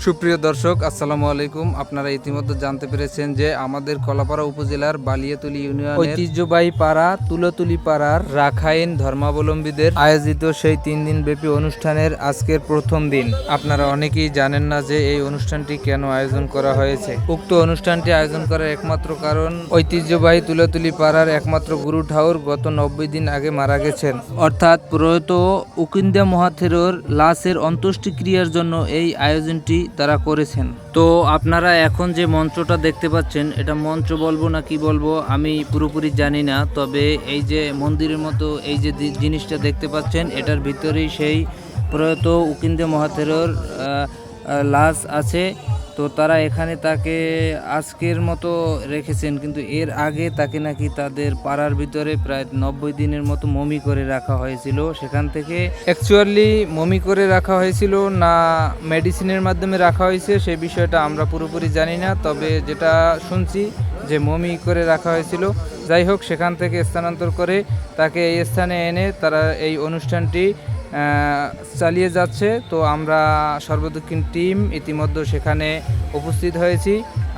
সুপ্রিয় দর্শক, আসসালামু আলাইকুম। আপনারা ইতিমধ্যে জানতে পেরেছেন যে আমাদের কলাপাড়া উপজেলার বালিয়াতুলি ইউনিয়নের ঐতিহ্যবাহী পাড়া তুলতুলি পাড়ার রাখাইন ধর্মাবলম্বীদের আয়োজিত সেই 3 দিন ব্যাপী অনুষ্ঠানের আজকের প্রথম দিন। আপনারা অনেকেই জানেন না যে এই অনুষ্ঠানটি কেন আয়োজন করা হয়েছে। উক্ত অনুষ্ঠানটি আয়োজন করার একমাত্র কারণ ঐতিহ্যবাহী তুলতুলি পাড়ার একমাত্র গুরু ঠাকুর গত 90 দিন আগে মারা গেছেন, অর্থাৎ প্রয়াত উকিন্দা মহাথেরোর লাশের অন্ত্যেষ্টিক্রিয়ার জন্য এই আয়োজনটি তারা করেছেন। তো আপনারা এখন যে মঞ্চটা দেখতে পাচ্ছেন, এটা মঞ্চ বলবো না কি বলবো আমি পুরোপুরি জানি না, তবে এই যে মন্দিরের মতো এই যে জিনিসটা দেখতে পাচ্ছেন, এটার ভিতরেই সেই প্রয়াত উকিন্দা মহাথেরোর লাশ আছে। তো তারা এখানে তাকে আজকের মতো রেখেছেন, কিন্তু এর আগে তাকে নাকি তাদের পাড়ার ভিতরে প্রায় 90 দিনের মতো মমি করে রাখা হয়েছিল। সেখান থেকে অ্যাকচুয়ালি মমি করে রাখা হয়েছিল না মেডিসিনের মাধ্যমে রাখা হয়েছে সেই বিষয়টা আমরা পুরোপুরি জানি না, তবে যেটা শুনছি যে মমি করে রাখা হয়েছিল। যাই হোক, সেখান থেকে স্থানান্তর করে তাকে এই স্থানে এনে তারা এই অনুষ্ঠানটি চালিয়ে যাচ্ছে। তো আমরা সর্বদক্ষিণ টিম ইতিমধ্যে সেখানে উপস্থিত হয়েছি।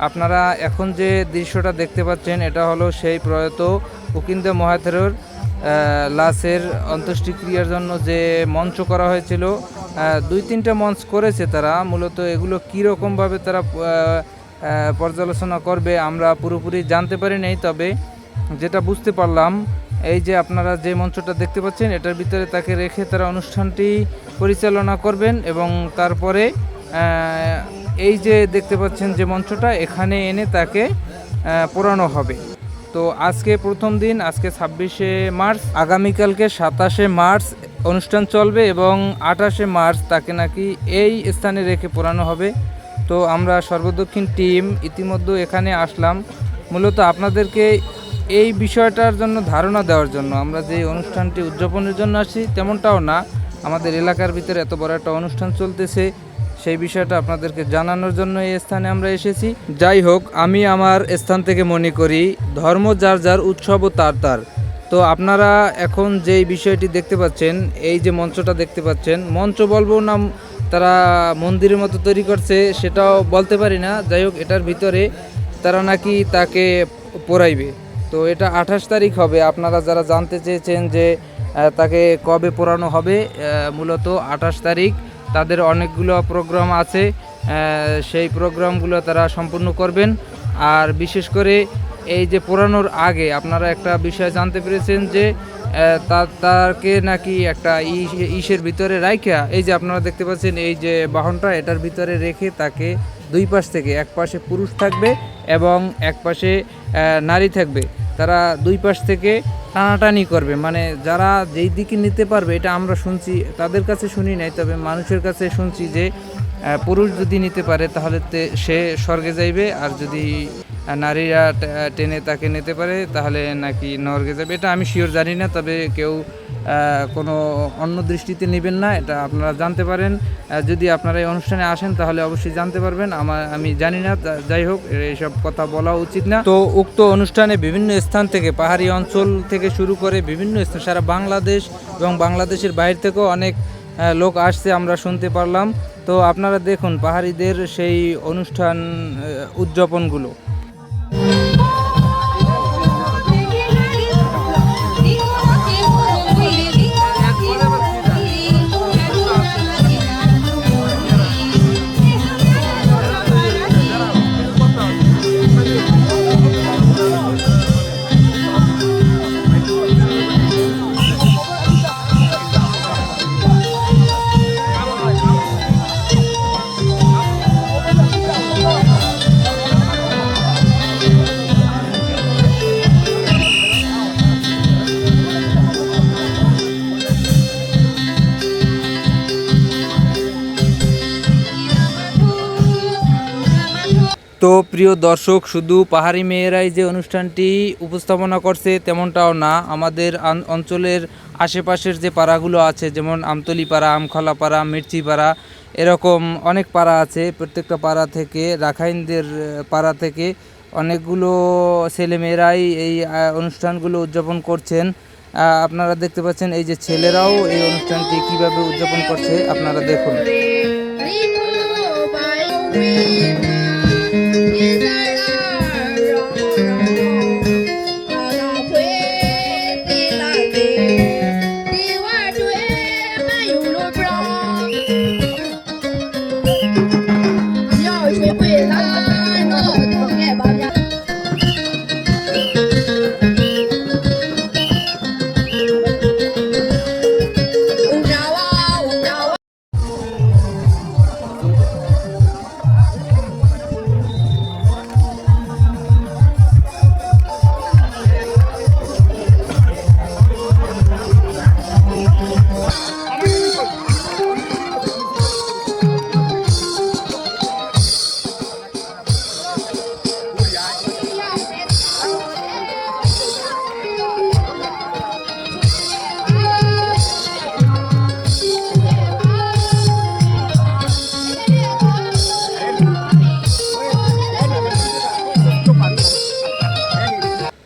আপনারা এখন যে দৃশ্যটা দেখতে পাচ্ছেন, এটা হলো সেই প্রয়াত উকিন্দা মহাথেরোর লাশের অন্ত্যেষ্টিক্রিয়ার জন্য যে মঞ্চ করা হয়েছিল। 2-3টা মঞ্চ করেছে তারা, মূলত এগুলো কীরকমভাবে তারা পর্যালোচনা করবে আমরা পুরোপুরি জানতে পারি নাই। তবে যেটা বুঝতে পারলাম, এই যে আপনারা যে মঞ্চটা দেখতে পাচ্ছেন, এটার ভিতরে তাকে রেখে তারা অনুষ্ঠানটি পরিচালনা করবেন এবং তারপরে এই যে দেখতে পাচ্ছেন যে মঞ্চটা, এখানে এনে তাকে পোড়ানো হবে। তো আজকে প্রথম দিন, আজকে 26শে মার্চ, আগামীকালকে 27শে মার্চ অনুষ্ঠান চলবে এবং 28শে মার্চ তাকে নাকি এই স্থানে রেখে পোড়ানো হবে। তো আমরা সর্বদক্ষিণ টিম ইতিমধ্যে এখানে আসলাম মূলত আপনাদেরকে এই বিষয়টার জন্য ধারণা দেওয়ার জন্য। আমরা যে অনুষ্ঠানটি উদযাপনের জন্য আসি তেমনটাও না, আমাদের এলাকার ভিতরে এত বড় একটা অনুষ্ঠান চলতেছে সেই বিষয়টা আপনাদেরকে জানানোর জন্য এই স্থানে আমরা এসেছি। যাই হোক, আমি আমার স্থান থেকে মনে করি ধর্ম যার যার, উৎসবও তার তার। তো আপনারা এখন যেই বিষয়টি দেখতে পাচ্ছেন, এই যে মঞ্চটা দেখতে পাচ্ছেন, মঞ্চ বলবো না তারা মন্দিরের মতো তৈরি করছে সেটাও বলতে পারি না। যাই হোক, এটার ভিতরে তারা নাকি তাকে পোড়াইবে। তো এটা 28 তারিখ হবে। আপনারা যারা জানতে চেয়েছেন যে তাকে কবে পোড়ানো হবে, মূলত 28 তারিখ তাদের অনেকগুলো প্রোগ্রাম আছে, সেই প্রোগ্রামগুলো তারা সম্পূর্ণ করবেন। আর বিশেষ করে এই যে পোড়ানোর আগে আপনারা একটা বিষয় জানতে পেরেছেন যে তাকে নাকি একটা ইসের ভিতরে রাইখা, এই যে আপনারা দেখতে পাচ্ছেন এই যে বাহনটা, এটার ভিতরে রেখে তাকে দুই পাশ থেকে, এক পাশে পুরুষ থাকবে এবং এক পাশে নারী থাকবে, তারা দুই পাশ থেকে টানাটানি করবে। মানে যারা যেই দিকে নিতে পারবে, এটা আমরা শুনছি, তাদের কাছে শুনি নাই, তবে মানুষের কাছে শুনছি যে পুরুষ যদি নিতে পারে তাহলে সে স্বর্গে যাইবে, আর যদি নারীরা টেনে তাকে নিতে পারে তাহলে নাকি নরকে যাবে। এটা আমি শিওর জানি না, তবে কেউ কোনো অন্য দৃষ্টিতে নেবেন না, এটা আপনারা জানতে পারেন। যদি আপনারা এই অনুষ্ঠানে আসেন তাহলে অবশ্যই জানতে পারবেন, আমি জানি না। যাই হোক, এইসব কথা বলা উচিত না। তো উক্ত অনুষ্ঠানে বিভিন্ন স্থান থেকে, পাহাড়ি অঞ্চল থেকে শুরু করে বিভিন্ন স্থান, সারা বাংলাদেশ এবং বাংলাদেশের বাইরে থেকেও অনেক লোক আসছে আমরা শুনতে পারলাম। তো আপনারা দেখুন পাহাড়িদের সেই অনুষ্ঠান উদযাপনগুলো। তো প্রিয় দর্শক, শুধু পাহাড়ি মেয়েরাই যে অনুষ্ঠানটি উপস্থাপনা করছে তেমনটাও না, আমাদের অঞ্চলের আশেপাশের যে পাড়াগুলো আছে, যেমন আমতলি পাড়া, আমখলা পাড়া, মির্চি পাড়া, এরকম অনেক পাড়া আছে। প্রত্যেকটা পাড়া থেকে, রাখাইনদের পাড়া থেকে অনেকগুলো ছেলেমেয়েরাই এই অনুষ্ঠানগুলো উদযাপন করছেন। আপনারা দেখতে পাচ্ছেন এই যে ছেলেরাও এই অনুষ্ঠানটি কিভাবে উদযাপন করছে, আপনারা দেখুন।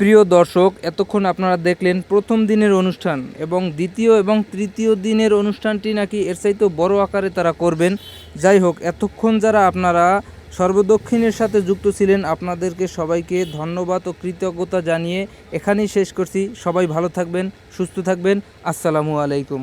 প্রিয় দর্শক, এতক্ষণ আপনারা দেখলেন প্রথম দিনের অনুষ্ঠান এবং দ্বিতীয় এবং তৃতীয় দিনের অনুষ্ঠানটি নাকি এর চাইতেও বড় আকারে তারা করবেন। যাই হোক, এতক্ষণ যারা আপনারা সর্বদক্ষিণের সাথে যুক্ত ছিলেন আপনাদেরকে সবাইকে ধন্যবাদ ও কৃতজ্ঞতা জানিয়ে এখানেই শেষ করছি। সবাই ভালো থাকবেন, সুস্থ থাকবেন। আসসালামু আলাইকুম।